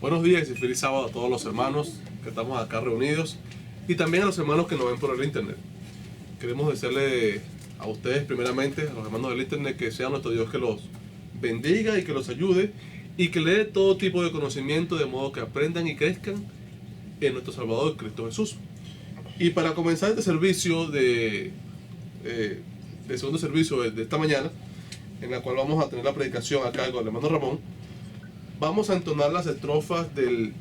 Buenos días y feliz sábado a todos los hermanos que estamos acá reunidos y también a los hermanos que nos ven por el internet. Queremos desearle a ustedes primeramente, a los hermanos del internet, que sea nuestro Dios que los bendiga y que los ayude y que le dé todo tipo de conocimiento de modo que aprendan y crezcan en nuestro Salvador Cristo Jesús. Y para comenzar este servicio de segundo servicio de esta mañana, en la cual vamos a tener la predicación a cargo del hermano Ramón, vamos a entonar las estrofas del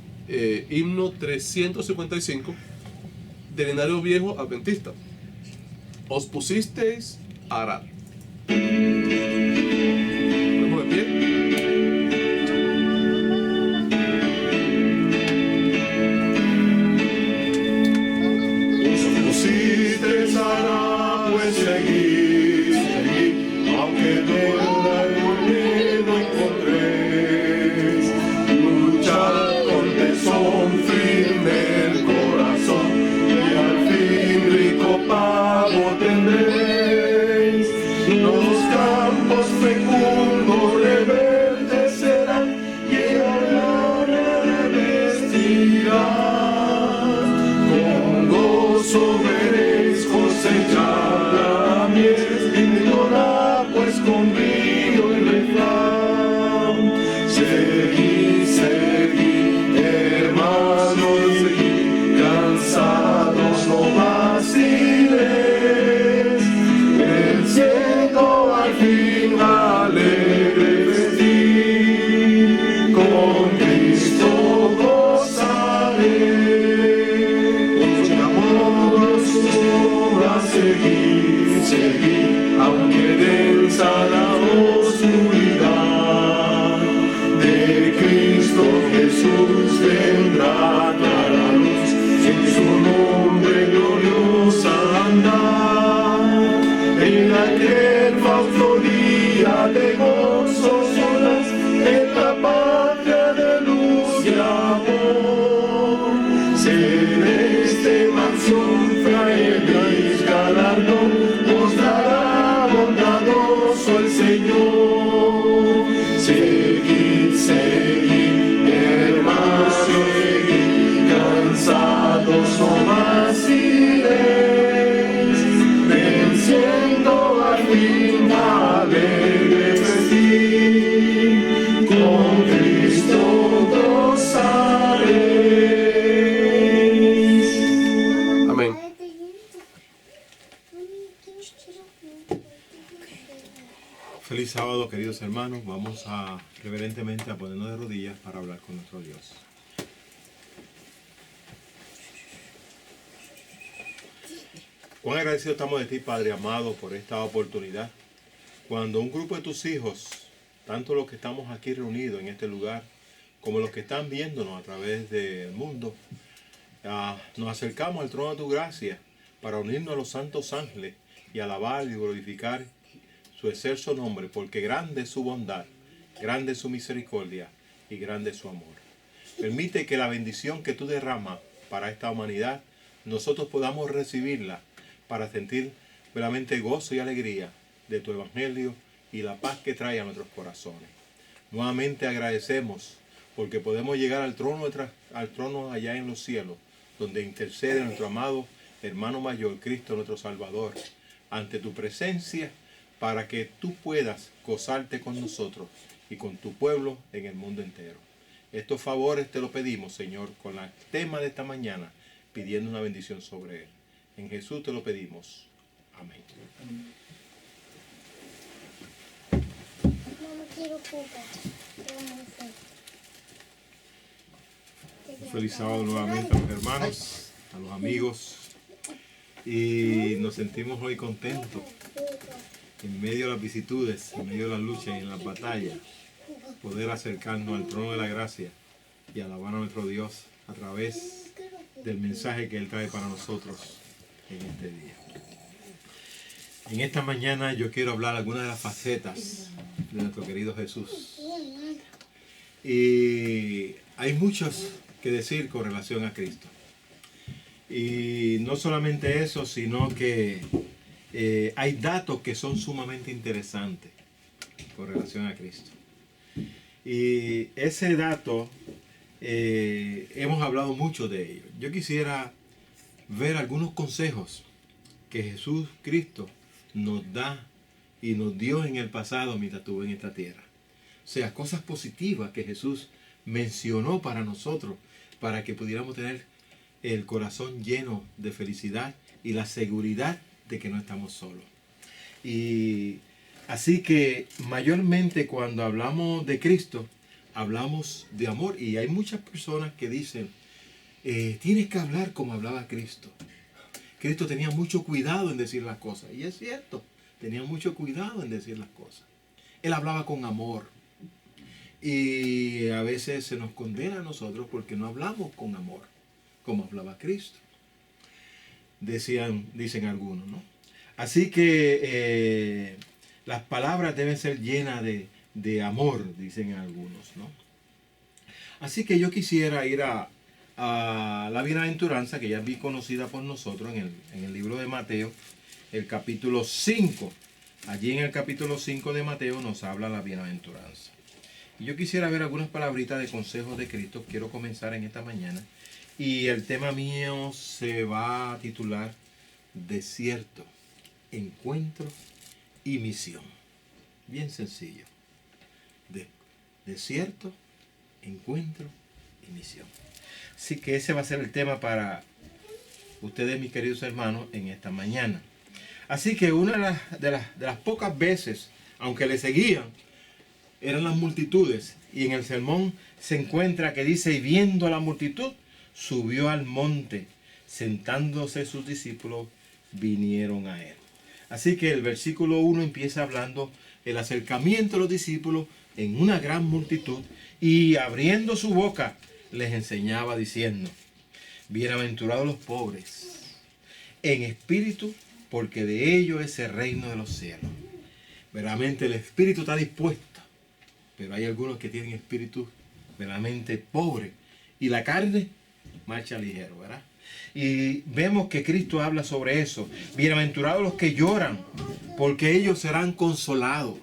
himno 355 del Himnario Viejo Adventista. Os pusisteis a arar. Ponemos de pie. Os pusisteis a arar, pues seguid, aunque duela el miedo encontréis. Luchad con tesón firme el corazón y al fin rico pago tendréis. Los campos fecundos reverdecerán y el gloria revestirán. Con gozo veréis cosechar la miel, ignorá pues con brío y refrán. Seguid, seguid, hermanos, seguid, cansados no vaciléis, venciendo al fin alegre festín, con Cristo gozaréis. Llamado a su obra, seguid, seguid, aunque densa la oscuridad, de Cristo Jesús vendrá clara luz, en su nombre gloriosa andar. En aquel fausto día de gozo solas, en la patria de luz y amor, celeste mansión, feliz galardón, nos dará bondadoso el Señor. Seguid, seguid, hermanos, seguid, cansados no vaciléis, venciendo al fin alegre festín, con Cristo gozaréis. Amén. Feliz sábado, queridos hermanos. Vamos a reverentemente a ponernos de rodillas para hablar con nuestro Dios. Cuán agradecidos estamos de ti, Padre amado, por esta oportunidad. Cuando un grupo de tus hijos, tanto los que estamos aquí reunidos en este lugar, como los que están viéndonos a través del mundo, nos acercamos al trono de tu gracia para unirnos a los santos ángeles y alabar y glorificar su excelso nombre, porque grande es su bondad, grande es su misericordia y grande es su amor. Permite que la bendición que tú derramas para esta humanidad, nosotros podamos recibirla para sentir verdaderamente gozo y alegría de tu evangelio y la paz que trae a nuestros corazones. Nuevamente agradecemos porque podemos llegar al trono allá en los cielos, donde intercede nuestro amado hermano mayor, Cristo nuestro Salvador, ante tu presencia, para que tú puedas gozarte con nosotros y con tu pueblo en el mundo entero. Estos favores te lo pedimos, Señor, con el tema de esta mañana, pidiendo una bendición sobre él. En Jesús te lo pedimos. Amén. Feliz sábado nuevamente a los hermanos, a los amigos, y nos sentimos hoy contentos en medio de las vicisitudes, en medio de las luchas y en las batallas, poder acercarnos al trono de la gracia y alabar a nuestro Dios a través del mensaje que Él trae para nosotros en este día. En esta mañana yo quiero hablar algunas de las facetas de nuestro querido Jesús. Y hay muchos que decir con relación a Cristo. Y no solamente eso, sino que hay datos que son sumamente interesantes con relación a Cristo. Y ese dato, hemos hablado mucho de ello. Yo quisiera ver algunos consejos que Jesús Cristo nos da y nos dio en el pasado mientras estuvo en esta tierra. O sea, cosas positivas que Jesús mencionó para nosotros, para que pudiéramos tener el corazón lleno de felicidad y la seguridad de que no estamos solos. Y así que mayormente cuando hablamos de Cristo, hablamos de amor. Y hay muchas personas que dicen, tienes que hablar como hablaba Cristo. Cristo tenía mucho cuidado en decir las cosas. Y es cierto, tenía mucho cuidado en decir las cosas. Él hablaba con amor. Y a veces se nos condena a nosotros porque no hablamos con amor, como hablaba Cristo. Dicen algunos, ¿no? Así que las palabras deben ser llenas de amor, dicen algunos, ¿no? Así que yo quisiera ir a la bienaventuranza, que ya es bien conocida por nosotros en el libro de Mateo, el capítulo 5. Allí en el capítulo 5 de Mateo nos habla la bienaventuranza. Y yo quisiera ver algunas palabritas de consejos de Cristo. Quiero comenzar en esta mañana. Y el tema mío se va a titular Desierto, Encuentro y Misión. Bien sencillo. Desierto, Encuentro y Misión. Así que ese va a ser el tema para ustedes, mis queridos hermanos, en esta mañana. Así que una de las pocas veces, aunque le seguían, eran las multitudes. Y en el sermón se encuentra que dice, y viendo a la multitud, subió al monte, sentándose sus discípulos, vinieron a él. Así que el versículo 1 empieza hablando el acercamiento de los discípulos en una gran multitud, y abriendo su boca les enseñaba diciendo, bienaventurados los pobres en espíritu, porque de ellos es el reino de los cielos. Verdaderamente el espíritu está dispuesto, pero hay algunos que tienen espíritu verdaderamente pobre y la carne marcha ligero, ¿verdad? Y vemos que Cristo habla sobre eso. Bienaventurados los que lloran, porque ellos serán consolados.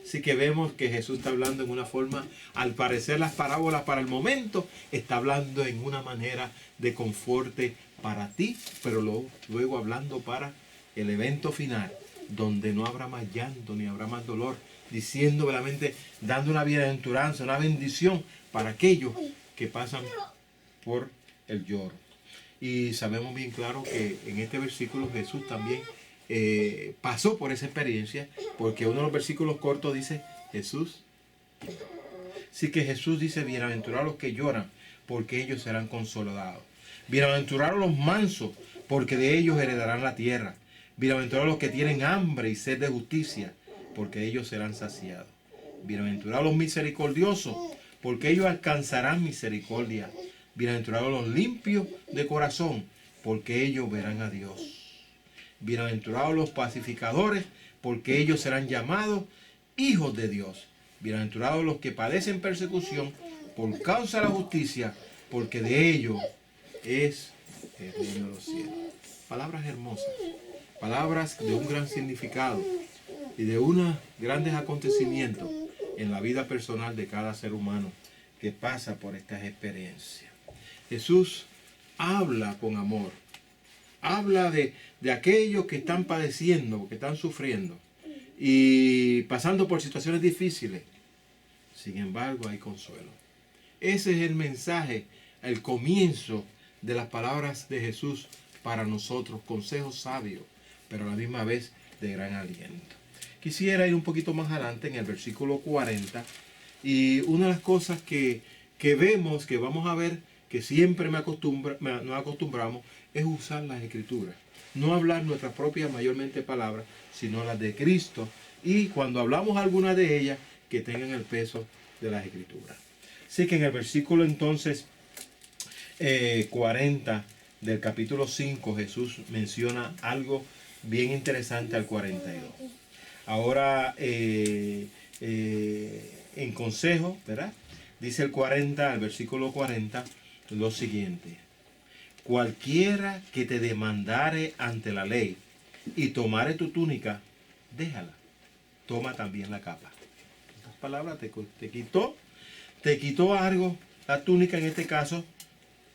Así que vemos que Jesús está hablando en una forma, al parecer las parábolas para el momento, está hablando en una manera de conforte para ti, pero luego hablando para el evento final, donde no habrá más llanto ni habrá más dolor, diciendo verdaderamente, dando una bienaventuranza, una bendición para aquellos que pasan por el lloro. Y sabemos bien claro que en este versículo Jesús también pasó por esa experiencia, porque uno de los versículos cortos dice, Jesús. Así que Jesús dice, bienaventurados los que lloran, porque ellos serán consolados. Bienaventurados los mansos, porque de ellos heredarán la tierra. Bienaventurados los que tienen hambre y sed de justicia, porque ellos serán saciados. Bienaventurados los misericordiosos, porque ellos alcanzarán misericordia. Bienaventurados los limpios de corazón, porque ellos verán a Dios. Bienaventurados los pacificadores, porque ellos serán llamados hijos de Dios. Bienaventurados los que padecen persecución por causa de la justicia, porque de ellos es el reino de los cielos. Palabras hermosas, palabras de un gran significado y de unos grandes acontecimientos en la vida personal de cada ser humano que pasa por estas experiencias. Jesús habla con amor, habla de aquellos que están padeciendo, que están sufriendo y pasando por situaciones difíciles. Sin embargo, hay consuelo. Ese es el mensaje, el comienzo de las palabras de Jesús para nosotros, consejos sabios, pero a la misma vez de gran aliento. Quisiera ir un poquito más adelante en el versículo 40, y una de las cosas que vemos, que vamos a ver, que siempre nos acostumbramos, es usar las escrituras. No hablar nuestras propias mayormente palabras, sino las de Cristo, y cuando hablamos alguna de ellas, que tengan el peso de las escrituras. Así que en el versículo entonces 40 del capítulo 5, Jesús menciona algo bien interesante al 42. Ahora en consejo, ¿verdad? Dice el 40, el versículo 40, lo siguiente. Cualquiera que te demandare ante la ley y tomare tu túnica, déjala. Toma también la capa. palabras, te quitó algo, la túnica en este caso,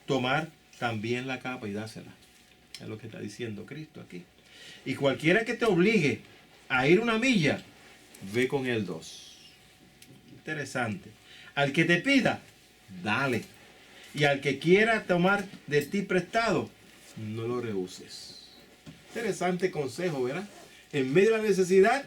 tomar también la capa y dársela. Es lo que está diciendo Cristo aquí. Y cualquiera que te obligue a ir una milla, ve con él 2. Interesante. Al que te pida, dale. Y al que quiera tomar de ti prestado, no lo rehuses. Interesante consejo, ¿verdad? En medio de la necesidad,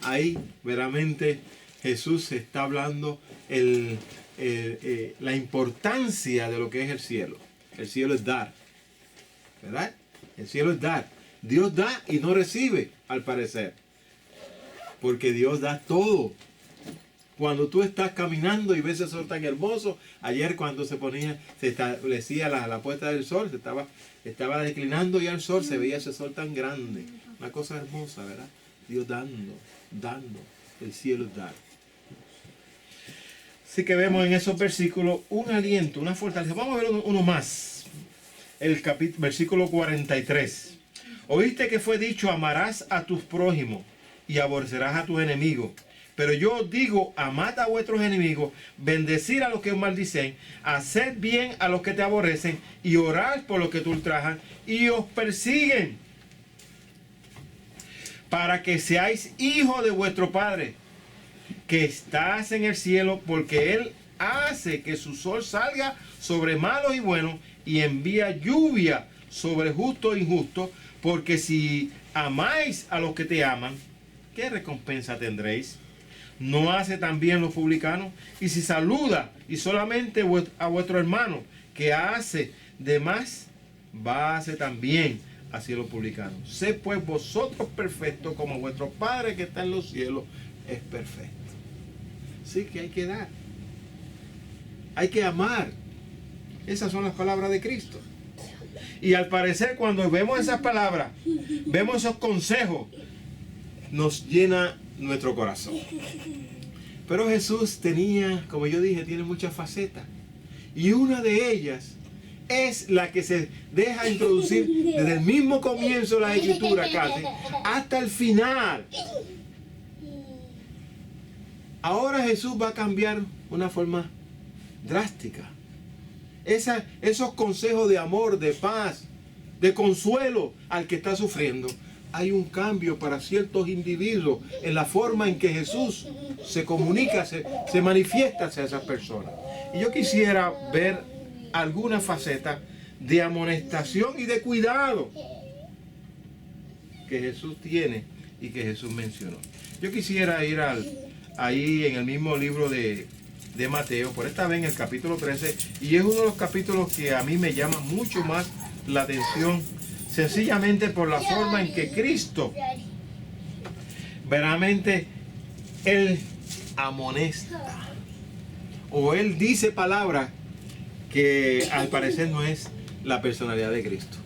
ahí verdaderamente Jesús está hablando la importancia de lo que es el cielo. El cielo es dar, ¿verdad? El cielo es dar. Dios da y no recibe, al parecer. Porque Dios da todo. Cuando tú estás caminando y ves ese sol tan hermoso, ayer cuando se establecía la puesta del sol, estaba declinando ya el sol, se veía ese sol tan grande. Una cosa hermosa, ¿verdad? Dios dando. El cielo es dar. Así que vemos en esos versículos un aliento, una fortaleza. Vamos a ver uno más. El versículo 43. Oíste que fue dicho, amarás a tus prójimos y aborrecerás a tus enemigos. Pero yo os digo, amad a vuestros enemigos, bendecid a los que os maldicen, haced bien a los que te aborrecen y orad por los que te ultrajan y os persiguen, para que seáis hijos de vuestro Padre, que estás en el cielo, porque Él hace que su sol salga sobre malos y buenos y envía lluvia sobre justos e injustos, porque si amáis a los que te aman, ¿qué recompensa tendréis? ¿No hace también los publicanos? Y si saluda y solamente a vuestro hermano, que hace de más, va a hacer también así los publicanos. Sed pues vosotros perfectos como vuestro Padre que está en los cielos es perfecto. Sí que hay que dar. Hay que amar. Esas son las palabras de Cristo. Y al parecer cuando vemos esas palabras, vemos esos consejos, nos llena nuestro corazón. Pero Jesús tenía, como yo dije, tiene muchas facetas. Y una de ellas es la que se deja introducir desde el mismo comienzo de la Escritura casi hasta el final. Ahora Jesús va a cambiar una forma drástica. Esos consejos de amor, de paz, de consuelo al que está sufriendo. Hay un cambio para ciertos individuos en la forma en que Jesús se comunica, se manifiesta hacia esas personas. Y yo quisiera ver alguna faceta de amonestación y de cuidado que Jesús tiene y que Jesús mencionó. Yo quisiera ir ahí en el mismo libro de Mateo, por esta vez en el capítulo 13, y es uno de los capítulos que a mí me llama mucho más la atención, sencillamente por la forma en que Cristo verdaderamente Él amonesta o Él dice palabras que al parecer no es la personalidad de Cristo.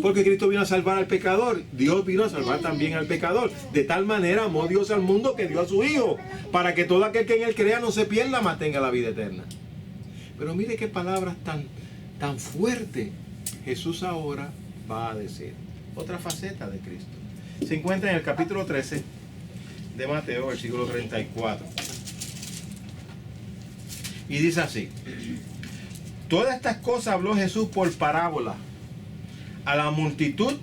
Porque Cristo vino a salvar al pecador. Dios vino a salvar también al pecador. De tal manera amó Dios al mundo que dio a su Hijo, para que todo aquel que en Él crea no se pierda, mas tenga la vida eterna. Pero mire qué palabras tan fuertes Jesús ahora va a decir. Otra faceta de Cristo. Se encuentra en el capítulo 13 de Mateo, versículo 34. Y dice así: todas estas cosas habló Jesús por parábola a la multitud,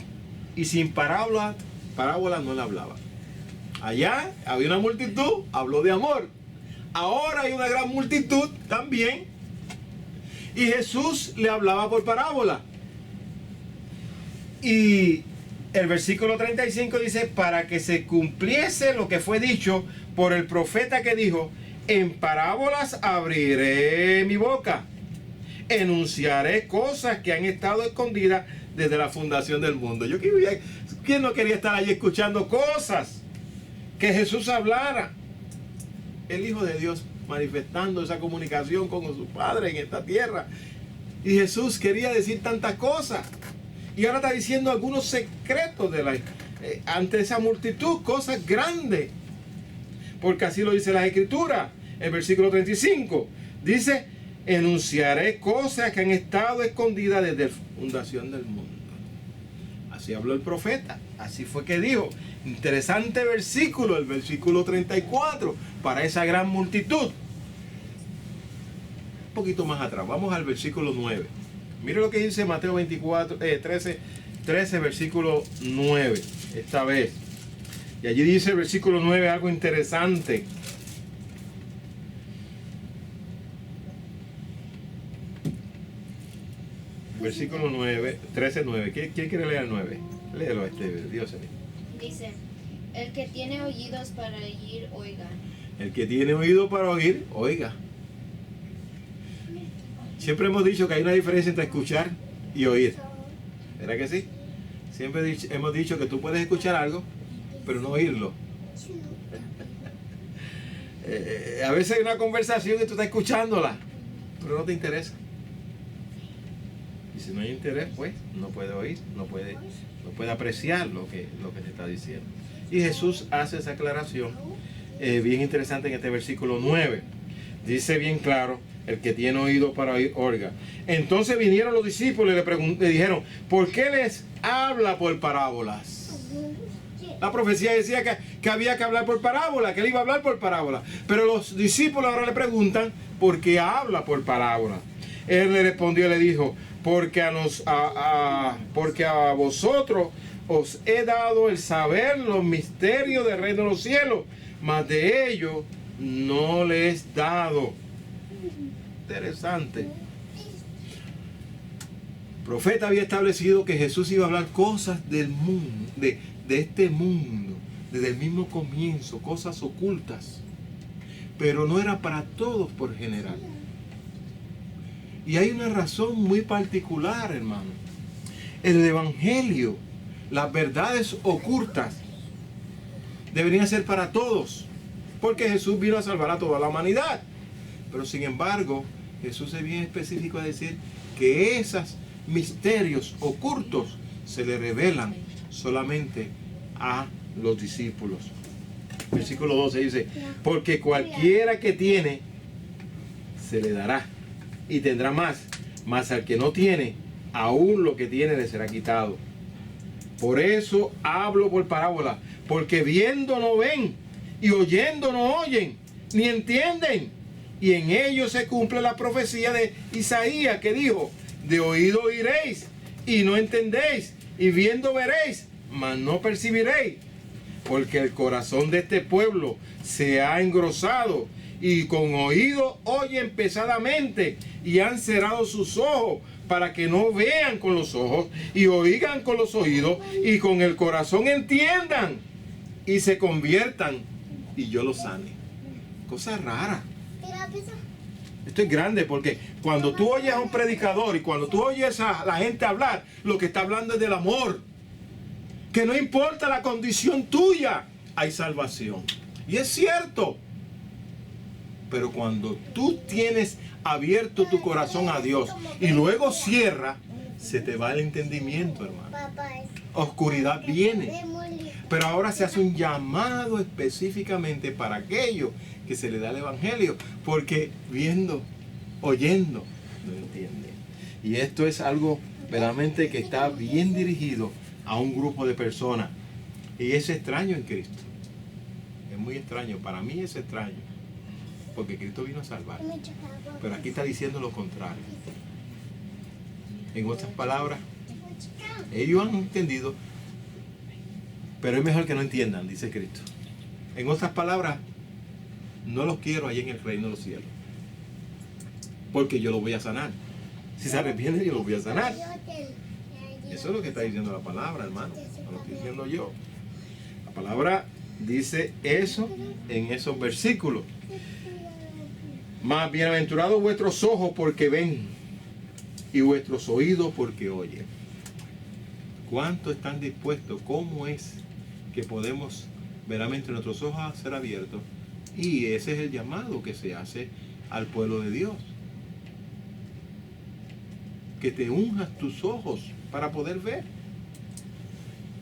y sin parábola no le hablaba. Allá había una multitud, habló de amor. Ahora hay una gran multitud también, y Jesús le hablaba por parábola. Y el versículo 35 dice: para que se cumpliese lo que fue dicho por el profeta que dijo: en parábolas abriré mi boca, enunciaré cosas que han estado escondidas desde la fundación del mundo. ¿Quién no quería estar allí escuchando cosas que Jesús hablara? El Hijo de Dios manifestando esa comunicación con su Padre en esta tierra. Y Jesús quería decir tantas cosas. Y ahora está diciendo algunos secretos ante esa multitud, cosas grandes. Porque así lo dice la Escritura. El versículo 35 dice: enunciaré cosas que han estado escondidas desde la fundación del mundo. Así habló el profeta, así fue que dijo. Interesante versículo, el versículo 34, para esa gran multitud. Un poquito más atrás, vamos al versículo 9. Mire lo que dice Mateo 13, versículo 9, esta vez. Y allí dice el versículo 9 algo interesante. Versículo 9, 13:9. ¿Quién quiere leer el 9? Léelo, Dios. Dice, el que tiene oídos para oír, oiga. El que tiene oído para oír, oiga. Siempre hemos dicho que hay una diferencia entre escuchar y oír. ¿Verdad que sí? Siempre hemos dicho que tú puedes escuchar algo, pero no oírlo. A veces hay una conversación y tú estás escuchándola, pero no te interesa. Y si no hay interés, pues no puede oír, no puede apreciar lo que te está diciendo. Y Jesús hace esa aclaración bien interesante en este versículo 9. Dice bien claro, el que tiene oído para oír, oiga. Entonces vinieron los discípulos y le dijeron, ¿por qué les habla por parábolas? La profecía decía que había que hablar por parábola, que él iba a hablar por parábola. Pero los discípulos ahora le preguntan, ¿por qué habla por parábola? Él le respondió y le dijo, porque a vosotros os he dado el saber los misterios del reino de los cielos, mas de ellos no les he dado. Interesante. El profeta había establecido que Jesús iba a hablar cosas del mundo, de este mundo, desde el mismo comienzo, cosas ocultas, pero no era para todos por general. Y hay una razón muy particular, hermano. El evangelio, las verdades ocultas, deberían ser para todos, porque Jesús vino a salvar a toda la humanidad. Pero sin embargo, Jesús es bien específico a decir que esos misterios ocultos se le revelan solamente a los discípulos. Versículo 12 dice, porque cualquiera que tiene, se le dará y tendrá más, mas al que no tiene, aún lo que tiene le será quitado. Por eso hablo por parábola, porque viendo no ven, y oyendo no oyen, ni entienden. Y en ellos se cumple la profecía de Isaías que dijo, de oído oiréis, y no entendéis, y viendo veréis, mas no percibiréis. Porque el corazón de este pueblo se ha engrosado, y con oído oyen pesadamente, y han cerrado sus ojos, para que no vean con los ojos, y oigan con los oídos, y con el corazón entiendan, y se conviertan, y yo los sane. Cosa rara. Esto es grande, porque cuando tú oyes a un predicador, y cuando tú oyes a la gente hablar, lo que está hablando es del amor. Que no importa la condición tuya, hay salvación. Y es cierto. Pero cuando tú tienes abierto tu corazón a Dios y luego cierra, se te va el entendimiento, hermano. Oscuridad viene. Pero ahora se hace un llamado específicamente para aquello que se le da el evangelio. Porque viendo, oyendo, no entiende. Y esto es algo verdaderamente que está bien dirigido a un grupo de personas. Y es extraño en Cristo. Es muy extraño. Para mí es extraño. Porque Cristo vino a salvar. Pero aquí está diciendo lo contrario. En otras palabras, ellos han entendido, pero es mejor que no entiendan, dice Cristo. En otras palabras, no los quiero allí en el reino de los cielos. Porque yo los voy a sanar. Si se arrepienten, yo los voy a sanar. Eso es lo que está diciendo la palabra, hermano. No lo estoy diciendo yo. La palabra dice eso en esos versículos. Más bienaventurados vuestros ojos porque ven y vuestros oídos porque oyen. ¿Cuánto están dispuestos? ¿Cómo es que podemos veramente nuestros ojos ser abiertos? Y ese es el llamado que se hace al pueblo de Dios. Que te unjas tus ojos para poder ver.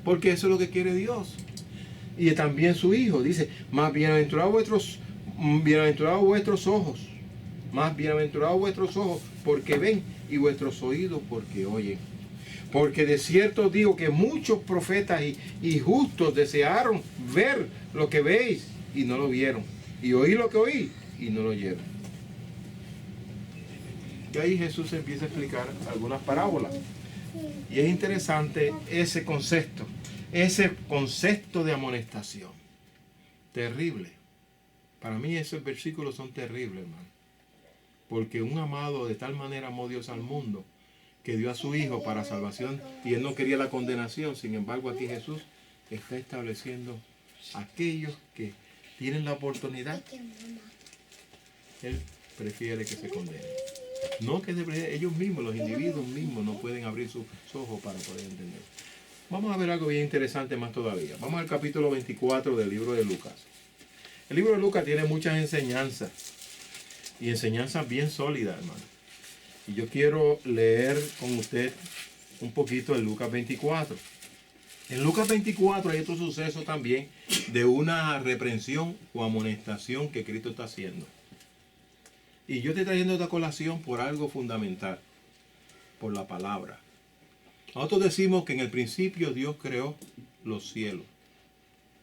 Porque eso es lo que quiere Dios. Y también su Hijo dice, más bienaventurados vuestros ojos. Más bienaventurados vuestros ojos porque ven y vuestros oídos porque oyen. Porque de cierto os digo que muchos profetas y justos desearon ver lo que veis y no lo vieron, y oír lo que oí y no lo oyeron. Y ahí Jesús empieza a explicar algunas parábolas. Y es interesante ese concepto de amonestación. Terrible. Para mí esos versículos son terribles, hermano. Porque un amado de tal manera amó Dios al mundo que dio a su Hijo para salvación y Él no quería la condenación. Sin embargo, aquí Jesús está estableciendo aquellos que tienen la oportunidad. Él prefiere que se condenen. No que ellos mismos, los individuos mismos, no pueden abrir sus ojos para poder entender. Vamos a ver algo bien interesante más todavía. Vamos al capítulo 24 del libro de Lucas. El libro de Lucas tiene muchas enseñanzas. Y enseñanzas bien sólidas, hermano. Y yo quiero leer con usted un poquito en Lucas 24. En Lucas 24 hay otro suceso también de una reprensión o amonestación que Cristo está haciendo. Y yo estoy trayendo esta colación por algo fundamental, por la palabra. Nosotros decimos que en el principio Dios creó los cielos.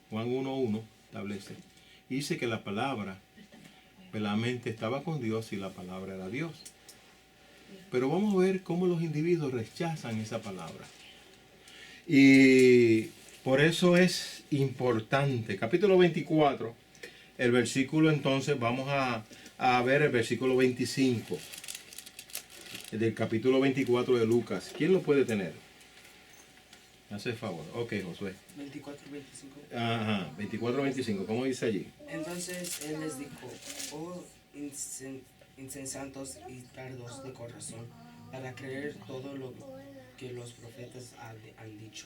Juan 1:1 establece. Y dice que la palabra, la mente estaba con Dios y la palabra era Dios. Pero vamos a ver cómo los individuos rechazan esa palabra. Y por eso es importante. Capítulo 24, el versículo entonces, vamos a ver el versículo 25 del capítulo 24 de Lucas. ¿Quién lo puede tener? Hace favor. Ok, Josué. 24-25. Ajá, 24-25. ¿Cómo dice allí? Entonces él les dijo, oh insensatos y tardos de corazón, para creer todo lo que los profetas han dicho.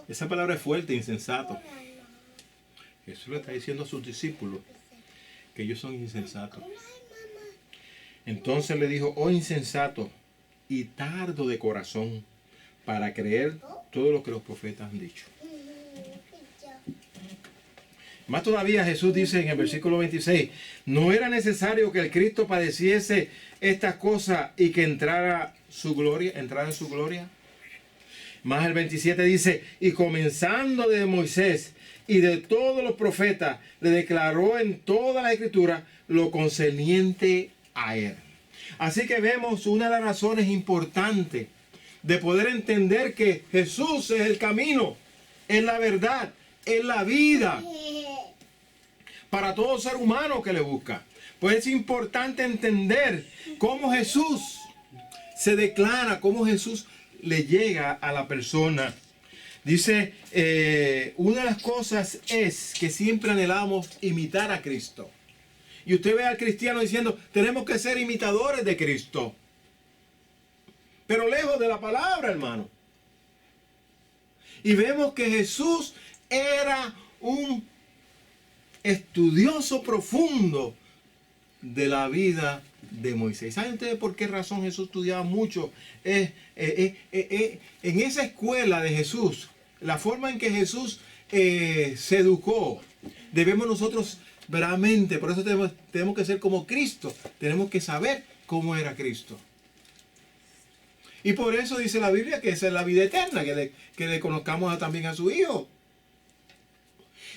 Esa palabra es fuerte, insensato. Jesús le está diciendo a sus discípulos que ellos son insensatos. Entonces le dijo, oh insensato y tardo de corazón, para creer todo lo que los profetas han dicho. Más todavía Jesús dice en el versículo 26, no era necesario que el Cristo padeciese estas cosas y que entrara en su gloria. Más el 27 dice, y comenzando de Moisés y de todos los profetas, le declaró en toda la escritura lo concerniente a él. Así que vemos una de las razones importantes de poder entender que Jesús es el camino, es la verdad, es la vida para todo ser humano que le busca. Pues es importante entender cómo Jesús se declara, cómo Jesús le llega a la persona. Dice, una de las cosas es que siempre anhelamos imitar a Cristo. Y usted ve al cristiano diciendo, tenemos que ser imitadores de Cristo. Pero lejos de la palabra, hermano. Y vemos que Jesús era un estudioso profundo de la vida de Moisés. ¿Saben ustedes por qué razón Jesús estudiaba mucho? En esa escuela de Jesús, la forma en que Jesús se educó, debemos nosotros veramente, por eso tenemos que ser como Cristo, tenemos que saber cómo era Cristo. Y por eso dice la Biblia que esa es la vida eterna, que le conozcamos también a su Hijo.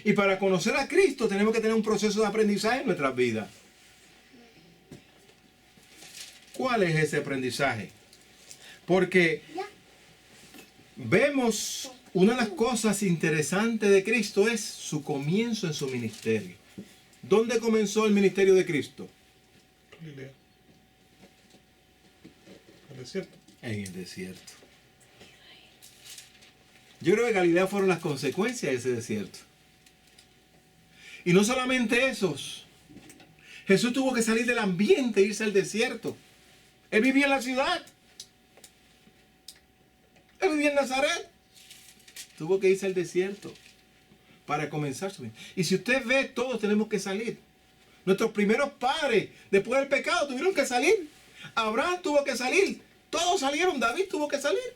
Y para conocer a Cristo tenemos que tener un proceso de aprendizaje en nuestras vidas. ¿Cuál es ese aprendizaje? Porque vemos una de las cosas interesantes de Cristo es su comienzo en su ministerio. ¿Dónde comenzó el ministerio de Cristo? Galilea. El desierto. En el desierto. Yo creo que Galilea fueron las consecuencias de ese desierto. Y no solamente esos. Jesús tuvo que salir del ambiente e irse al desierto. Él vivía en la ciudad. Él vivía en Nazaret. Tuvo que irse al desierto para comenzar su vida. Y si usted ve, todos tenemos que salir. Nuestros primeros padres, después del pecado, tuvieron que salir. Abraham tuvo que salir. Todos salieron. David tuvo que salir.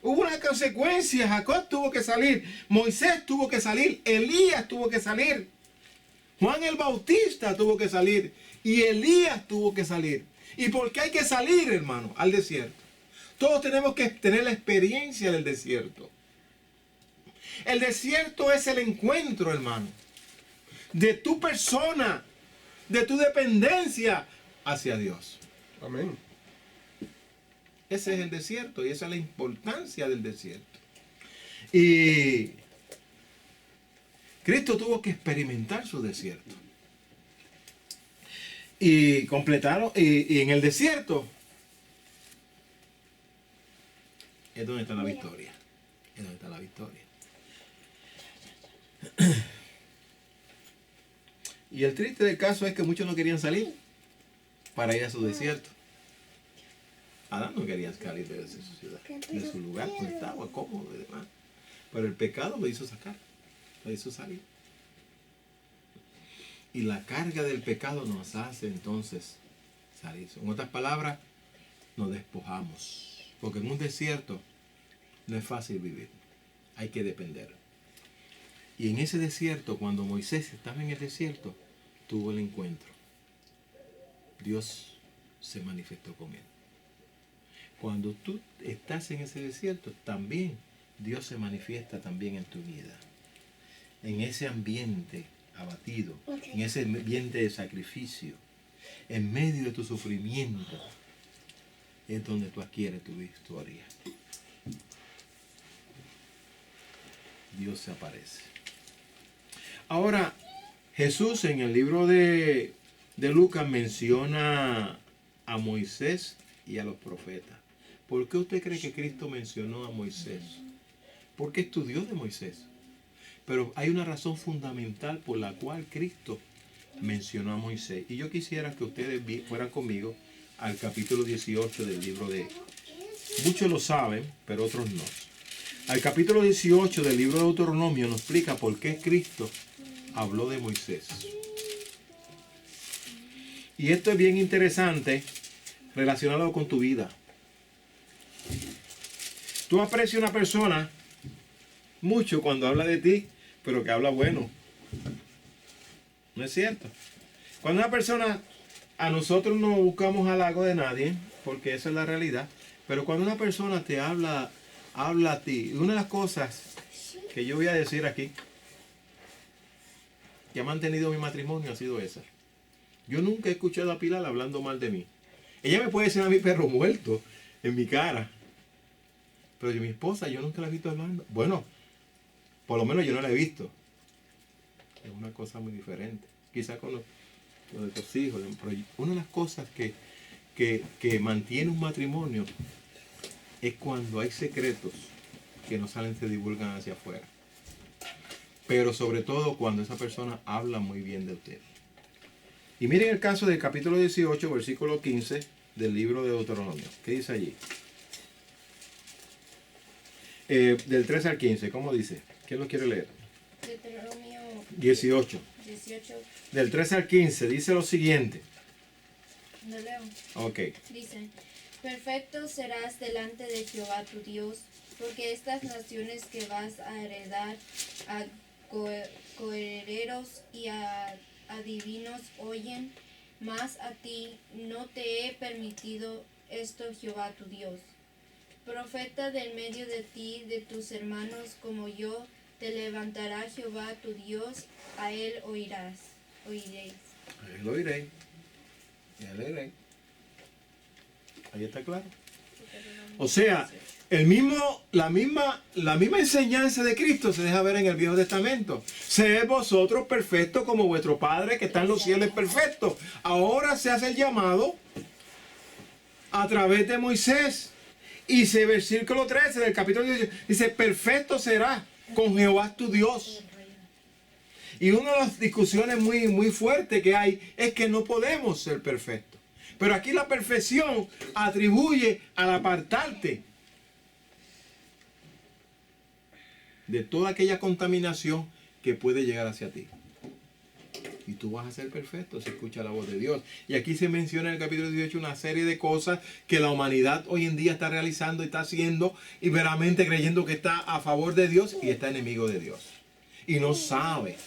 Hubo una consecuencia. Jacob tuvo que salir. Moisés tuvo que salir. Elías tuvo que salir. Juan el Bautista tuvo que salir. Y Elías tuvo que salir. ¿Y por qué hay que salir, hermano, al desierto? Todos tenemos que tener la experiencia del desierto. El desierto es el encuentro, hermano, de tu persona, de tu dependencia hacia Dios. Amén. Ese es el desierto y esa es la importancia del desierto. Y Cristo tuvo que experimentar su desierto. Y completaron, y en el desierto es donde está la victoria. Es donde está la victoria. Y el triste del caso es que muchos no querían salir para ir a su desierto. Adán no quería salir de su ciudad, de su lugar donde estaba, cómodo y demás. Pero el pecado lo hizo sacar, lo hizo salir. Y la carga del pecado nos hace entonces salir. En otras palabras, nos despojamos. Porque en un desierto no es fácil vivir. Hay que depender. Y en ese desierto, cuando Moisés estaba en el desierto, tuvo el encuentro. Dios se manifestó con él. Cuando tú estás en ese desierto, también Dios se manifiesta también en tu vida. En ese ambiente abatido, en ese ambiente de sacrificio, en medio de tu sufrimiento, es donde tú adquieres tu victoria. Dios se aparece. Ahora, Jesús en el libro de Lucas menciona a Moisés y a los profetas. ¿Por qué usted cree que Cristo mencionó a Moisés? Porque estudió de Moisés. Pero hay una razón fundamental por la cual Cristo mencionó a Moisés. Y yo quisiera que ustedes fueran conmigo al capítulo 18 del libro de... Muchos lo saben, pero otros no. Al capítulo 18 del libro de Deuteronomio nos explica por qué Cristo habló de Moisés. Y esto es bien interesante relacionado con tu vida. Tú aprecias a una persona mucho cuando habla de ti, pero que habla bueno. ¿No es cierto? Cuando una persona, a nosotros no buscamos halago de nadie, porque esa es la realidad, pero cuando una persona te habla a ti, una de las cosas que yo voy a decir aquí, que ha mantenido mi matrimonio, ha sido esa. Yo nunca he escuchado a Pilar hablando mal de mí. Ella me puede decir a mi perro muerto en mi cara, pero mi esposa yo nunca la he visto hablando. Bueno, por lo menos yo no la he visto. Es una cosa muy diferente. Quizás con los de tus hijos. Pero una de las cosas que mantiene un matrimonio es cuando hay secretos que no salen, se divulgan hacia afuera. Pero sobre todo cuando esa persona habla muy bien de usted. Y miren el caso del capítulo 18, versículo 15 del libro de Deuteronomio. ¿Qué dice allí? Del 3 al 15, ¿cómo dice? ¿Quién lo quiere leer? Deuteronomio 18. 18. Del 3 al 15 dice lo siguiente. ¿No leo? Ok. Dice, perfecto serás delante de Jehová tu Dios, porque estas naciones que vas a heredar a coherederos y a adivinos oyen, mas a ti no te he permitido esto Jehová tu Dios. Profeta del medio de ti, de tus hermanos como yo, te levantará Jehová tu Dios, a él oiréis. A él oiré. Y a él oiré. Ahí está claro. O sea, la misma enseñanza de Cristo se deja ver en el Viejo Testamento. Sed vosotros perfectos como vuestro Padre que está en los cielos es perfecto. Ahora se hace el llamado a través de Moisés. Y ese versículo 13 del capítulo 18 dice, perfecto será con Jehová tu Dios. Y una de las discusiones muy fuertes que hay es que no podemos ser perfectos. Pero aquí la perfección atribuye al apartarte de toda aquella contaminación que puede llegar hacia ti. Y tú vas a ser perfecto si escuchas la voz de Dios. Y aquí se menciona en el capítulo 18 una serie de cosas que la humanidad hoy en día está realizando y está haciendo y veramente creyendo que está a favor de Dios y está enemigo de Dios. Y no sabe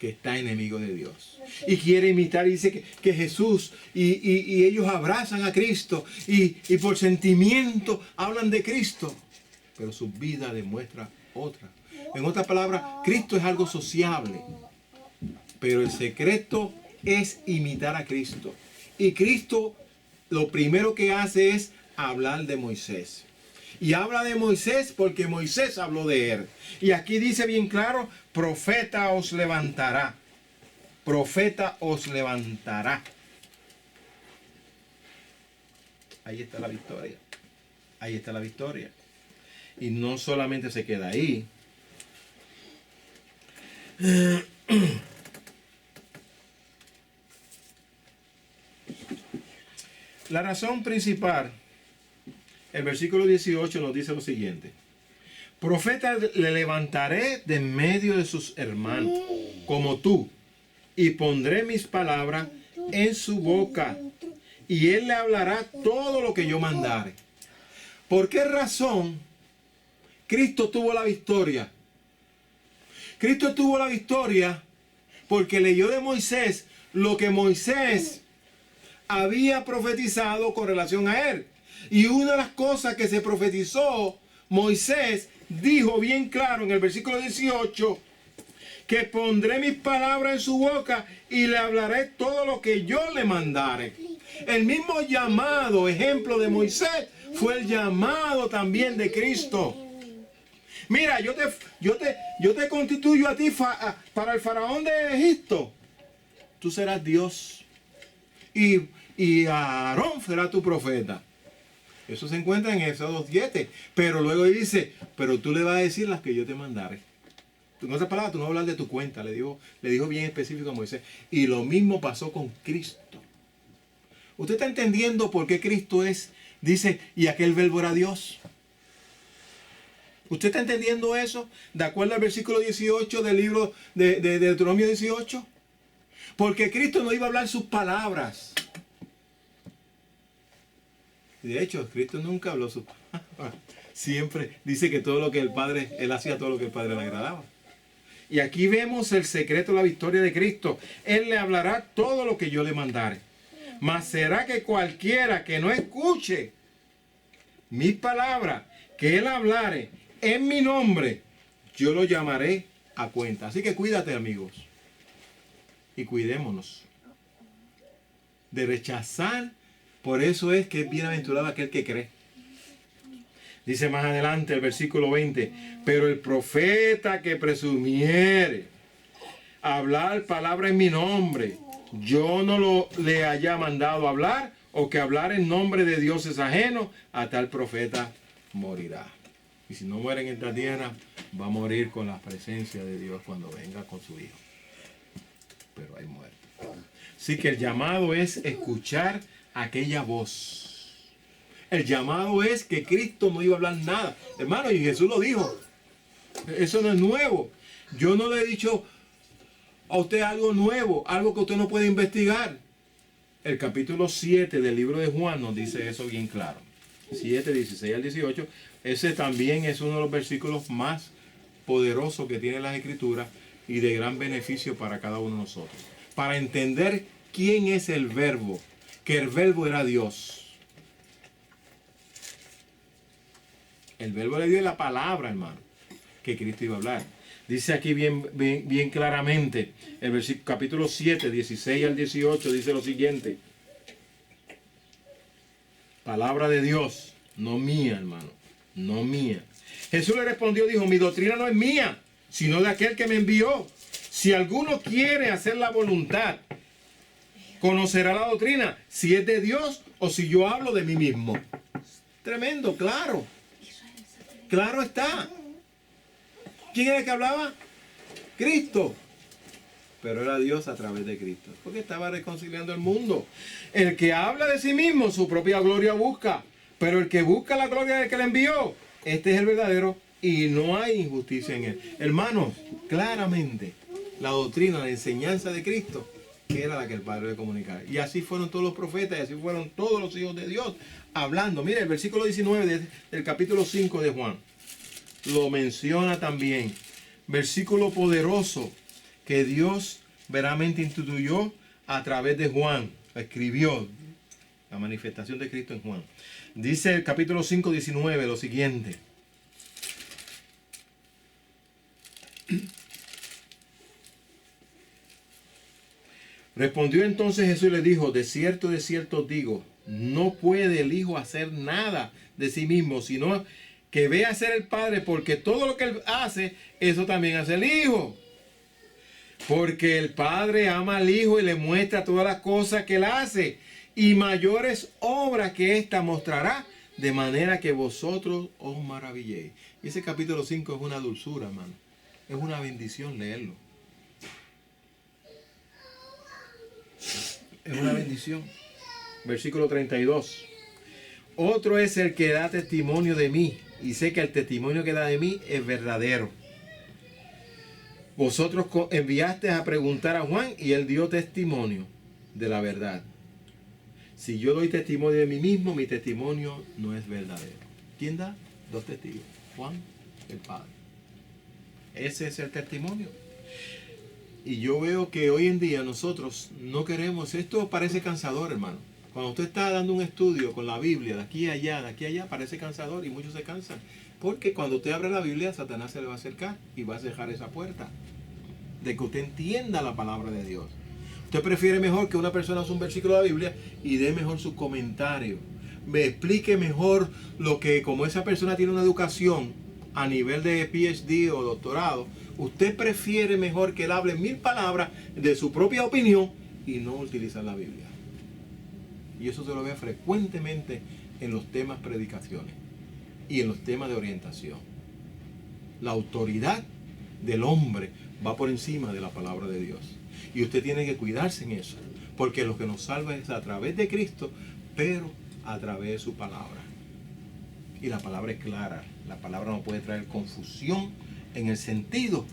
que está enemigo de Dios. Y quiere imitar y dice que Jesús y ellos abrazan a Cristo y por sentimiento hablan de Cristo. Pero su vida demuestra otra. En otras palabras, Cristo es algo sociable. Pero el secreto es imitar a Cristo. Y Cristo lo primero que hace es hablar de Moisés. Y habla de Moisés porque Moisés habló de él. Y aquí dice bien claro, profeta os levantará. Profeta os levantará. Ahí está la victoria. Ahí está la victoria. Y no solamente se queda ahí. La razón principal, el versículo 18 nos dice lo siguiente. Profeta le levantaré de en medio de sus hermanos, como tú, y pondré mis palabras en su boca, y él le hablará todo lo que yo mandare. ¿Por qué razón Cristo tuvo la victoria? Cristo tuvo la victoria porque leyó de Moisés lo que Moisés había profetizado con relación a él. Y una de las cosas que se profetizó, Moisés dijo bien claro en el versículo 18, que pondré mis palabras en su boca y le hablaré todo lo que yo le mandare. El mismo llamado, ejemplo de Moisés, fue el llamado también de Cristo. Mira, yo te constituyo a ti para el faraón de Egipto. Tú serás Dios. Y Aarón será tu profeta. Eso se encuentra en Éxodo 7. Pero luego dice, pero tú le vas a decir las que yo te mandaré. En otras palabras, tú no vas a hablar de tu cuenta. Le dijo bien específico a Moisés. Y lo mismo pasó con Cristo. ¿Usted está entendiendo por qué Cristo dice, y aquel verbo era Dios? ¿Usted está entendiendo eso? De acuerdo al versículo 18 del libro de Deuteronomio 18. Porque Cristo no iba a hablar sus palabras. De hecho, Cristo nunca habló sus palabras. Siempre dice que todo lo que el Padre, Él hacía todo lo que el Padre le agradaba. Y aquí vemos el secreto de la victoria de Cristo. Él le hablará todo lo que yo le mandare. Mas será que cualquiera que no escuche mis palabras, que Él hablare en mi nombre, yo lo llamaré a cuenta. Así que cuídate, amigos. Y cuidémonos de rechazar. Por eso es que es bienaventurado aquel que cree. Dice más adelante el versículo 20. Pero el profeta que presumiere hablar palabra en mi nombre, yo no le haya mandado hablar, o que hablar en nombre de dioses ajenos, a tal profeta morirá. Y si no muere en esta tierra, va a morir con la presencia de Dios cuando venga con su Hijo. Pero hay muerte. Así que el llamado es escuchar aquella voz. El llamado es que Cristo no iba a hablar nada. Hermano, y Jesús lo dijo. Eso no es nuevo. Yo no le he dicho a usted algo nuevo, algo que usted no puede investigar. El capítulo 7 del libro de Juan nos dice eso bien claro. 7, 16 al 18. Ese también es uno de los versículos más poderosos que tiene las Escrituras y de gran beneficio para cada uno de nosotros. Para entender quién es el verbo, que el verbo era Dios. El verbo de Dios es la palabra, hermano, que Cristo iba a hablar. Dice aquí bien claramente, el versículo, capítulo 7, 16 al 18, dice lo siguiente. Palabra de Dios, no mía, hermano, no mía. Jesús le respondió, dijo, mi doctrina no es mía, sino de aquel que me envió. Si alguno quiere hacer la voluntad, conocerá la doctrina, si es de Dios o si yo hablo de mí mismo. Tremendo, claro. Claro está. ¿Quién era el que hablaba? Cristo. Pero era Dios a través de Cristo. Porque estaba reconciliando el mundo. El que habla de sí mismo, su propia gloria busca. Pero el que busca la gloria del que le envió, este es el verdadero y no hay injusticia en él. Hermanos, claramente, la doctrina, la enseñanza de Cristo, que era la que el Padre le comunicaba. Y así fueron todos los profetas, y así fueron todos los hijos de Dios hablando. Mire, el versículo 19 del capítulo 5 de Juan lo menciona también. Versículo poderoso que Dios veramente instituyó a través de Juan. Escribió la manifestación de Cristo en Juan. Dice el capítulo 5, 19 lo siguiente. Respondió entonces Jesús y le dijo, de cierto os digo, no puede el Hijo hacer nada de sí mismo, sino que ve a hacer el Padre, porque todo lo que él hace, eso también hace el Hijo. Porque el Padre ama al Hijo y le muestra todas las cosas que él hace, y mayores obras que ésta mostrará, de manera que vosotros os maravilléis. Y ese capítulo 5 es una dulzura, hermano. Es una bendición leerlo. Es una bendición. Versículo 32. Otro es el que da testimonio de mí, y sé que el testimonio que da de mí es verdadero. Vosotros enviasteis a preguntar a Juan, y él dio testimonio de la verdad. Si yo doy testimonio de mí mismo, mi testimonio no es verdadero. ¿Quién da? Dos testigos. Juan, el Padre. Ese es el testimonio. Y yo veo que hoy en día nosotros no queremos, esto parece cansador, hermano. Cuando usted está dando un estudio con la Biblia, de aquí a allá, parece cansador y muchos se cansan. Porque cuando usted abre la Biblia, Satanás se le va a acercar y va a cerrar esa puerta de que usted entienda la palabra de Dios. Usted prefiere mejor que una persona use un versículo de la Biblia y dé mejor su comentario. Me explique mejor lo que, como esa persona tiene una educación a nivel de PhD o doctorado, usted prefiere mejor que él hable 1000 palabras de su propia opinión y no utilizar la Biblia. Y eso se lo ve frecuentemente en los temas predicaciones y en los temas de orientación. La autoridad del hombre va por encima de la palabra de Dios. Y usted tiene que cuidarse en eso, porque lo que nos salva es a través de Cristo, pero a través de su palabra. Y la palabra es clara. La palabra no puede traer confusión en el sentido,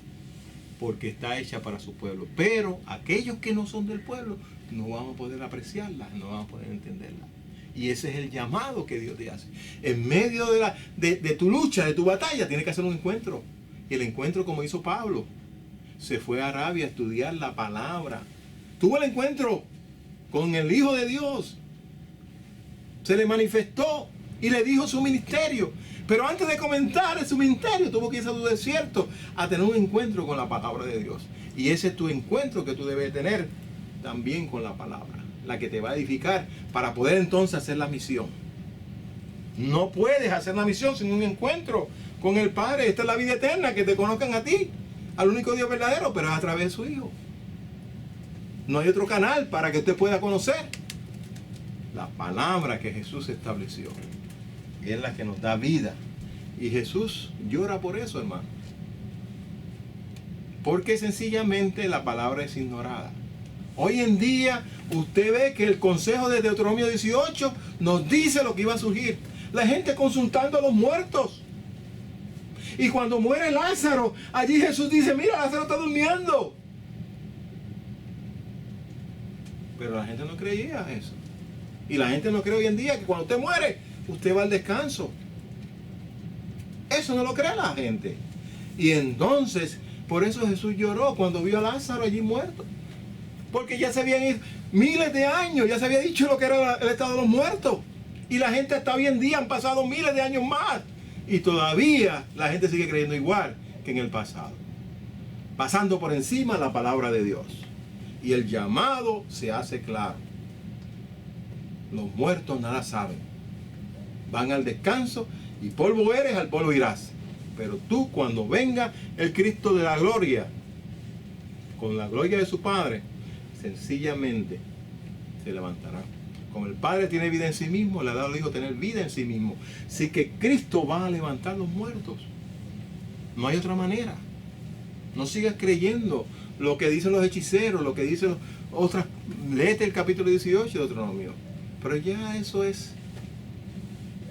porque está hecha para su pueblo. Pero aquellos que no son del pueblo no van a poder apreciarla, no van a poder entenderla. Y ese es el llamado que Dios te hace. En medio de tu lucha, de tu batalla, tienes que hacer un encuentro. Y el encuentro, como hizo Pablo, se fue a Arabia a estudiar la palabra. Tuvo el encuentro con el Hijo de Dios. Se le manifestó y le dijo su ministerio. Pero antes de comentar su ministerio, tuvo que irse a tu desierto a tener un encuentro con la palabra de Dios. Y ese es tu encuentro que tú debes tener también con la palabra, la que te va a edificar para poder entonces hacer la misión. No puedes hacer la misión sin un encuentro con el Padre. Esta es la vida eterna, que te conozcan a ti, al único Dios verdadero, pero es a través de su Hijo. No hay otro canal para que usted pueda conocer la palabra que Jesús estableció. Y es la que nos da vida. Y Jesús llora por eso, hermano. Porque sencillamente la palabra es ignorada. Hoy en día usted ve que el consejo de Deuteronomio 18 nos dice lo que iba a surgir. La gente consultando a los muertos. Y cuando muere Lázaro, allí Jesús dice, mira, Lázaro está durmiendo. Pero la gente no creía eso. Y la gente no cree hoy en día que cuando usted muere, usted va al descanso. Eso no lo cree la gente. Y entonces, por eso Jesús lloró cuando vio a Lázaro allí muerto. Porque ya se habían ido miles de años, ya se había dicho lo que era el estado de los muertos. Y la gente hasta hoy en día han pasado miles de años más. Y todavía la gente sigue creyendo igual que en el pasado. Pasando por encima la palabra de Dios. Y el llamado se hace claro. Los muertos nada saben. Van al descanso y polvo eres, al polvo irás. Pero tú, cuando venga el Cristo de la gloria, con la gloria de su Padre, sencillamente se levantará. Como el Padre tiene vida en sí mismo, le ha dado al Hijo tener vida en sí mismo. Así que Cristo va a levantar los muertos. No hay otra manera. No sigas creyendo lo que dicen los hechiceros, lo que dicen otras. Léete el capítulo 18 de Deuteronomio. Pero ya eso es.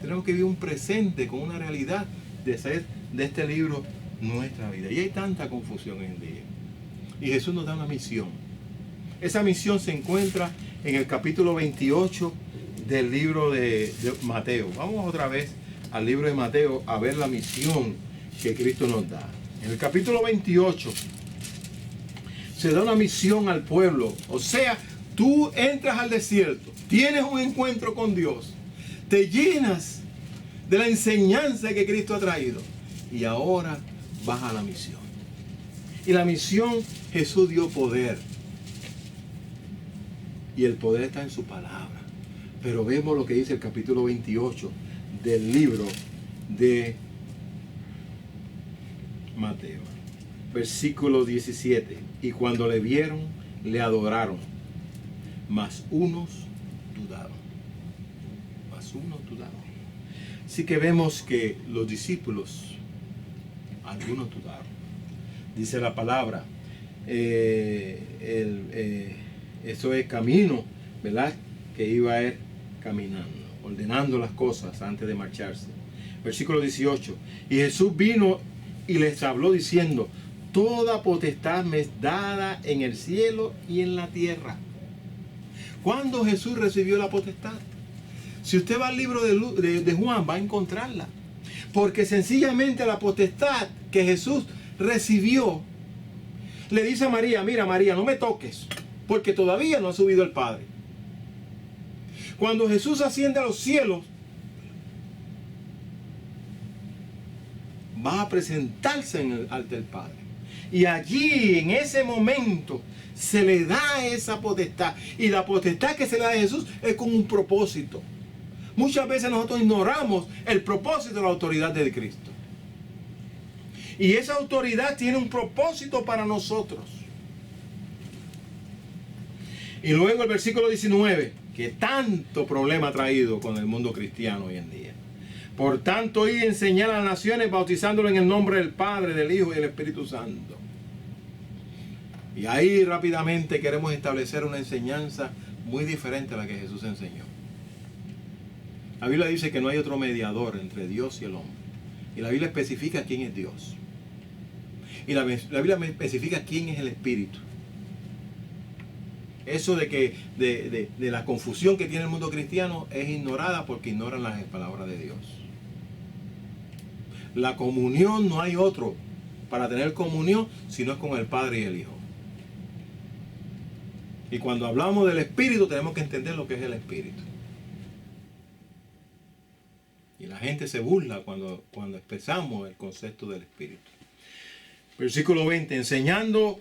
Tenemos que vivir un presente con una realidad de hacer de este libro nuestra vida. Y hay tanta confusión hoy en día. Y Jesús nos da una misión. Esa misión se encuentra en el capítulo 28 del libro de Mateo. Vamos otra vez al libro de Mateo a ver la misión que Cristo nos da. En el capítulo 28 se da una misión al pueblo. O sea, tú entras al desierto, tienes un encuentro con Dios, te llenas de la enseñanza que Cristo ha traído y ahora vas a la misión. Y la misión, Jesús dio poder. Y el poder está en su palabra. Pero vemos lo que dice el capítulo 28 del libro de Mateo. Versículo 17. Y cuando le vieron, le adoraron. Mas unos dudaron. Mas unos dudaron. Así que vemos que los discípulos, algunos dudaron. Dice la palabra, eso es camino, ¿verdad? Que iba a ir caminando, ordenando las cosas antes de marcharse. Versículo 18. Y Jesús vino y les habló diciendo, toda potestad me es dada en el cielo y en la tierra. ¿Cuándo Jesús recibió la potestad? Si usted va al libro de Juan, va a encontrarla. Porque sencillamente la potestad que Jesús recibió, le dice a María, mira María, no me toques, porque todavía no ha subido el Padre. Cuando Jesús asciende a los cielos, va a presentarse ante el Padre. Y allí, en ese momento, se le da esa potestad. Y la potestad que se le da a Jesús es con un propósito. Muchas veces nosotros ignoramos el propósito de la autoridad de Cristo. Y esa autoridad tiene un propósito para nosotros. Y luego el versículo 19, que tanto problema ha traído con el mundo cristiano hoy en día. Por tanto, ir y enseñar a las naciones bautizándolo en el nombre del Padre, del Hijo y del Espíritu Santo. Y ahí rápidamente queremos establecer una enseñanza muy diferente a la que Jesús enseñó. La Biblia dice que no hay otro mediador entre Dios y el hombre. Y la Biblia especifica quién es Dios. Y la Biblia me especifica quién es el Espíritu. Eso de la confusión que tiene el mundo cristiano es ignorada porque ignoran las palabras de Dios. La comunión, no hay otro para tener comunión si no es con el Padre y el Hijo. Y cuando hablamos del Espíritu tenemos que entender lo que es el Espíritu. Y la gente se burla cuando expresamos el concepto del Espíritu. Versículo 20, enseñando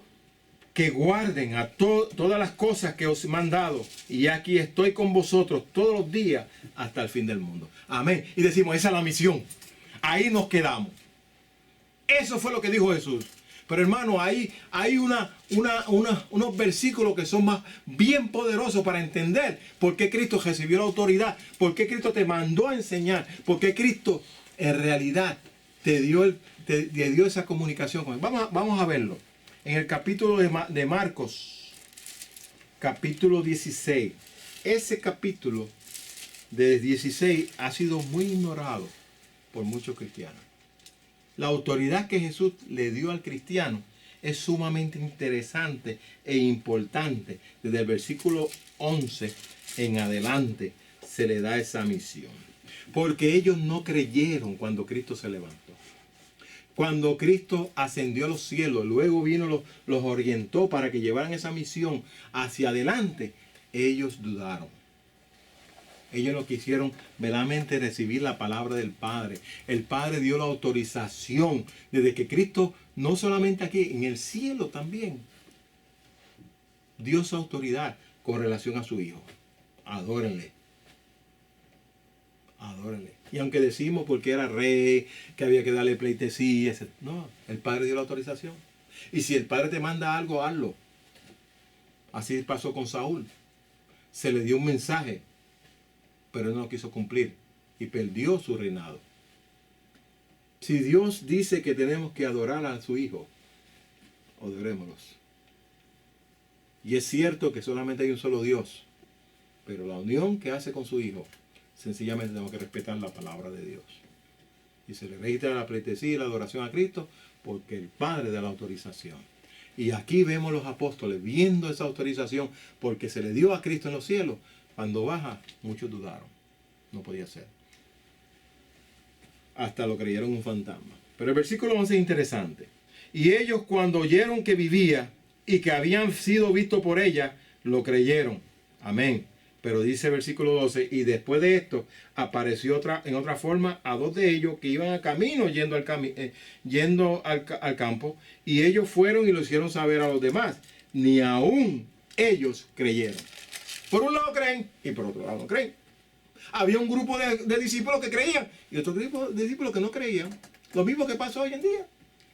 que guarden a todas las cosas que os he mandado, y aquí estoy con vosotros todos los días hasta el fin del mundo. Amén. Y decimos, esa es la misión. Ahí nos quedamos. Eso fue lo que dijo Jesús. Pero hermano, hay unos versículos que son más bien poderosos para entender por qué Cristo recibió la autoridad, por qué Cristo te mandó a enseñar, por qué Cristo en realidad te dio esa comunicación con él. Vamos a verlo. En el capítulo de Marcos, capítulo 16. Ese capítulo de 16 ha sido muy ignorado por muchos cristianos. La autoridad que Jesús le dio al cristiano es sumamente interesante e importante. Desde el versículo 11 en adelante se le da esa misión. Porque ellos no creyeron cuando Cristo se levantó. Cuando Cristo ascendió a los cielos, luego vino, los orientó para que llevaran esa misión hacia adelante, ellos dudaron. Ellos no quisieron verdaderamente recibir la palabra del Padre. El Padre dio la autorización desde que Cristo, no solamente aquí, en el cielo también, dio su autoridad con relación a su Hijo. Adórenle. Adórenle. Y aunque decimos porque era rey, que había que darle pleitesía, no, el Padre dio la autorización. Y si el Padre te manda algo, hazlo. Así pasó con Saúl. Se le dio un mensaje, pero él no lo quiso cumplir y perdió su reinado. Si Dios dice que tenemos que adorar a su Hijo, adorémoslos. Y es cierto que solamente hay un solo Dios, pero la unión que hace con su Hijo, sencillamente tenemos que respetar la palabra de Dios. Y se le registra la pleitesía y la adoración a Cristo porque el Padre da la autorización. Y aquí vemos los apóstoles viendo esa autorización porque se le dio a Cristo en los cielos. Cuando baja, muchos dudaron. No podía ser. Hasta lo creyeron un fantasma. Pero el versículo 11 es interesante. Y ellos cuando oyeron que vivía y que habían sido vistos por ella, lo creyeron. Amén. Pero dice versículo 12, y después de esto apareció en otra forma a 2 de ellos que iban a camino yendo al campo, y ellos fueron y lo hicieron saber a los demás. Ni aún ellos creyeron. Por un lado creen y por otro lado no creen. Había un grupo de discípulos que creían y otro grupo de discípulos que no creían. Lo mismo que pasa hoy en día.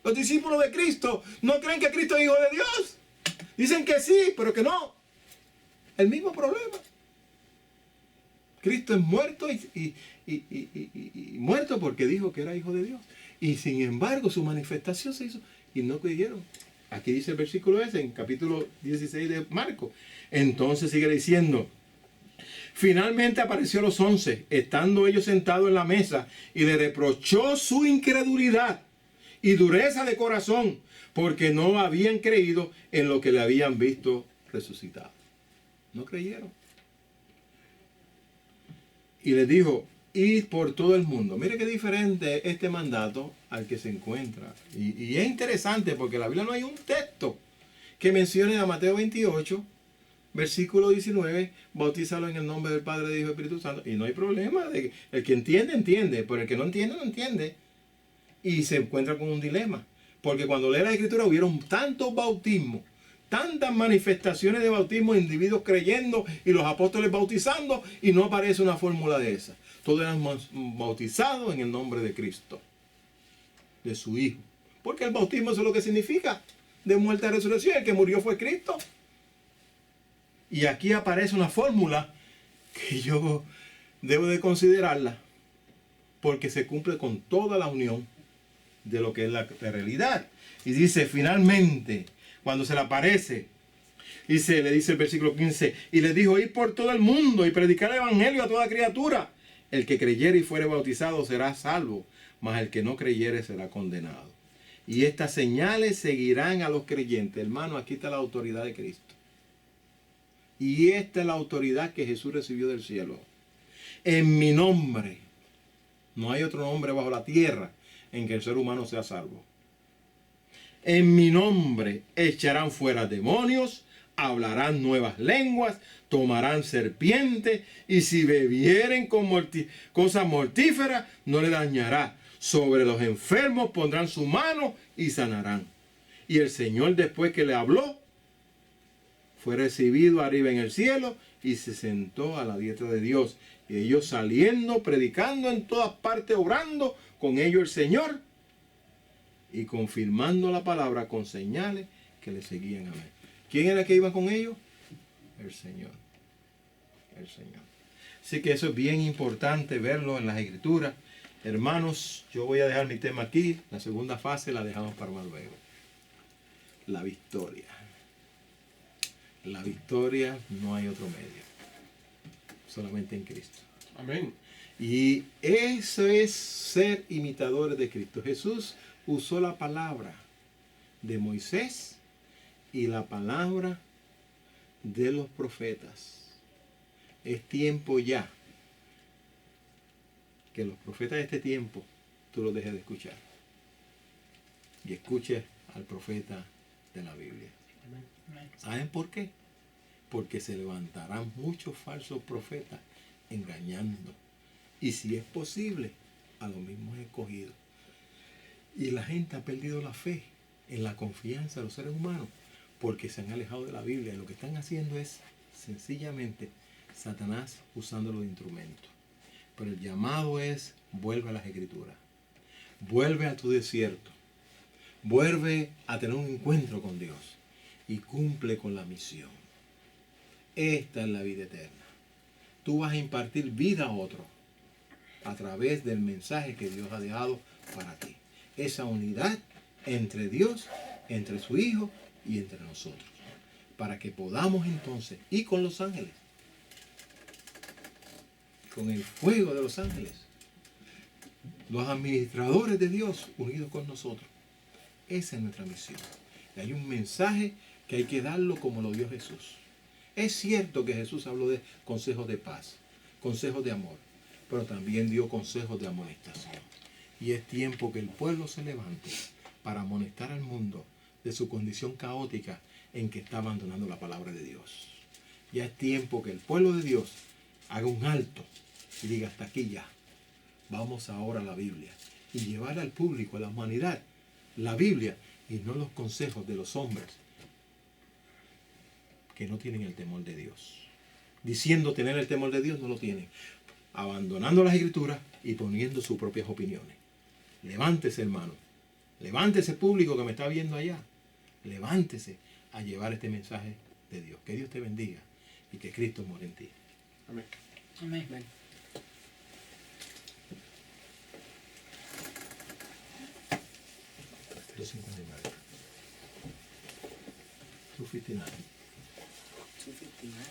Los discípulos de Cristo no creen que Cristo es hijo de Dios. Dicen que sí, pero que no. El mismo problema. Cristo es muerto y muerto porque dijo que era hijo de Dios. Y sin embargo su manifestación se hizo y no creyeron. Aquí dice el versículo ese en capítulo 16 de Marcos. Entonces sigue diciendo, finalmente apareció a los 11, estando ellos sentados en la mesa, y le reprochó su incredulidad y dureza de corazón, porque no habían creído en lo que le habían visto resucitado. No creyeron. Y les dijo, id por todo el mundo. Mire qué diferente este mandato al que se encuentra. Y es interesante porque en la Biblia no hay un texto que mencione a Mateo 28, versículo 19, bautízalo en el nombre del Padre, del Hijo y del Espíritu Santo. Y no hay problema. El que entiende, entiende. Pero el que no entiende, no entiende. Y se encuentra con un dilema. Porque cuando lee la Escritura hubieron tantos bautismos, tantas manifestaciones de bautismo, individuos creyendo y los apóstoles bautizando, y no aparece una fórmula de esa. Todos eran bautizados en el nombre de Cristo, de su Hijo. Porque el bautismo eso es lo que significa, de muerte a resurrección. El que murió fue Cristo. Y aquí aparece una fórmula que yo debo de considerarla, porque se cumple con toda la unión de lo que es la realidad. Y dice, finalmente, cuando se le aparece, le dice el versículo 15, y le dijo, ir por todo el mundo y predicar el evangelio a toda criatura. El que creyere y fuere bautizado será salvo, mas el que no creyere será condenado. Y estas señales seguirán a los creyentes. Hermano, aquí está la autoridad de Cristo. Y esta es la autoridad que Jesús recibió del cielo. En mi nombre, no hay otro nombre bajo la tierra en que el ser humano sea salvo. En mi nombre echarán fuera demonios, hablarán nuevas lenguas, tomarán serpientes, y si bebieren con cosas mortíferas, no le dañará. Sobre los enfermos pondrán su mano y sanarán. Y el Señor, después que le habló, fue recibido arriba en el cielo y se sentó a la diestra de Dios. Y ellos saliendo, predicando en todas partes, orando con ellos el Señor y confirmando la palabra con señales que le seguían. Amén. ¿Quién era que iba con ellos? El Señor. El Señor. Así que eso es bien importante verlo en las Escrituras. Hermanos, yo voy a dejar mi tema aquí. La segunda fase la dejamos para más luego. La victoria. La victoria, no hay otro medio. Solamente en Cristo. Amén. Y eso es ser imitadores de Cristo. Jesús usó la palabra de Moisés y la palabra de los profetas. Es tiempo ya que los profetas de este tiempo tú los dejes de escuchar y escuches al profeta de la Biblia. ¿Saben por qué? Porque se levantarán muchos falsos profetas engañando, y si es posible, a los mismos escogidos. Y la gente ha perdido la fe en la confianza de los seres humanos porque se han alejado de la Biblia. Y lo que están haciendo es sencillamente Satanás usándolo de instrumento. Pero el llamado es: vuelve a las Escrituras, vuelve a tu desierto, vuelve a tener un encuentro con Dios y cumple con la misión. Esta es la vida eterna. Tú vas a impartir vida a otro a través del mensaje que Dios ha dejado para ti. Esa unidad entre Dios, entre su Hijo y entre nosotros, para que podamos entonces ir con los ángeles, con el fuego de los ángeles, los administradores de Dios unidos con nosotros. Esa es nuestra misión. Y hay un mensaje que hay que darlo como lo dio Jesús. Es cierto que Jesús habló de consejos de paz, consejos de amor, pero también dio consejos de amonestación. Y es tiempo que el pueblo se levante para amonestar al mundo de su condición caótica en que está abandonando la palabra de Dios. Ya es tiempo que el pueblo de Dios haga un alto y diga hasta aquí ya. Vamos ahora a la Biblia y llevar al público, a la humanidad, la Biblia y no los consejos de los hombres que no tienen el temor de Dios. Diciendo tener el temor de Dios, no lo tienen. Abandonando las escrituras y poniendo sus propias opiniones. Levántese, hermano. Levántese, público que me está viendo allá. Levántese a llevar este mensaje de Dios. Que Dios te bendiga y que Cristo more en ti. Amén. Amén. 259. 259. 259.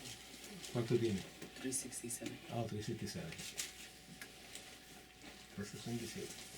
¿Cuánto tiene? 367. Ah, 367. 367.